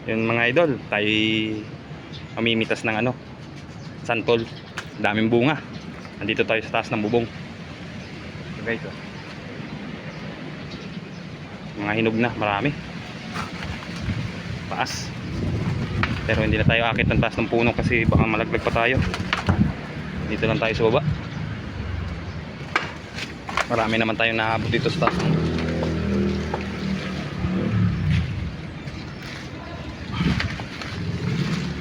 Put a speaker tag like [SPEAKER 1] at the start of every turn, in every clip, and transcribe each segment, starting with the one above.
[SPEAKER 1] Yun mga idol, tayo mamimitas ng ano, santol. Daming bunga. Nandito tayo sa taas ng bubong. So guys, oh. Mga hinog na, marami. Taas. Pero hindi na tayo akit ng taas ng puno kasi baka malaglag pa tayo. Dito lang tayo sa baba. Marami naman tayong naabot dito sa taas.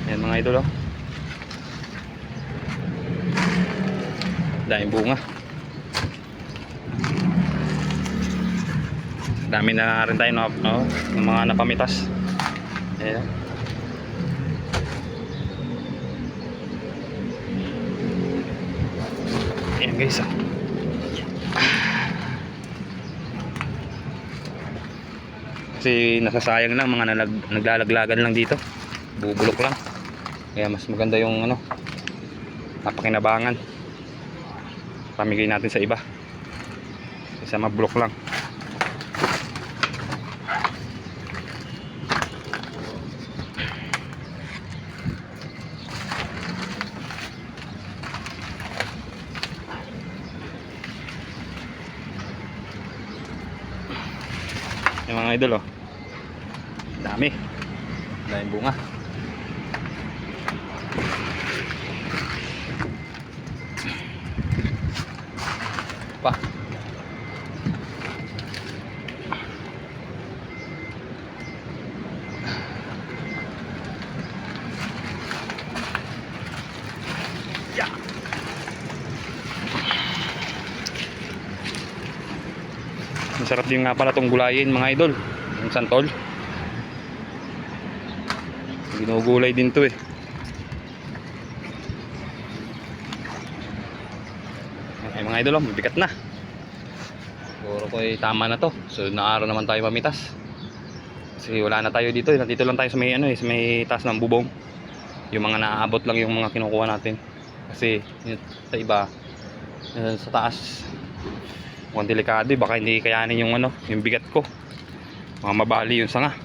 [SPEAKER 1] Ayan mga idol, oh. Daming bunga. Dami na rin tayo ng mga napamitas. Ayan. Ayan guys, oh. Kasi nasasayang lang, mga naglalaglagan lang dito, bubulok lang. Kaya mas maganda yung ano, napakinabangan, pamigay natin sa iba isa mabulok lang. Yung mga idol, oh, daming bunga. Pa yeah. Masarap din nga pala itong gulayin mga idol, yung santol. Ginugulay din to eh. Ay mga idol, mabigat na. Siguro ko ay tama na to. Sunod na araw naman tayo pamitas. Kasi wala na tayo dito eh. Nandito lang tayo sa may ano eh, sa may taas ng bubong. Yung mga naaabot lang yung mga kinukuha natin. Kasi sa iba, sa taas, mukhang delikado eh. Baka hindi kayanin yung ano, yung bigat ko. Mga mabali yung sanga.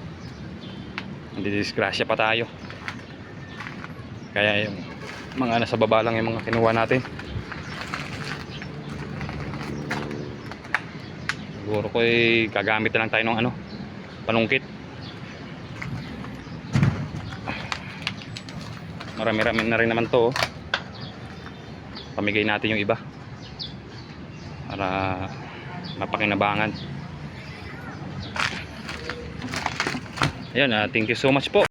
[SPEAKER 1] Hindi disgrasya pa tayo. Kaya yung mga nasa baba lang yung mga kinuha natin. Siguro ko ay gagamit na lang tayo ng ano, panungkit. Marami-rami na rin naman to, oh. Pamigay natin yung iba para mapakinabangan. Ayan, thank you so much po.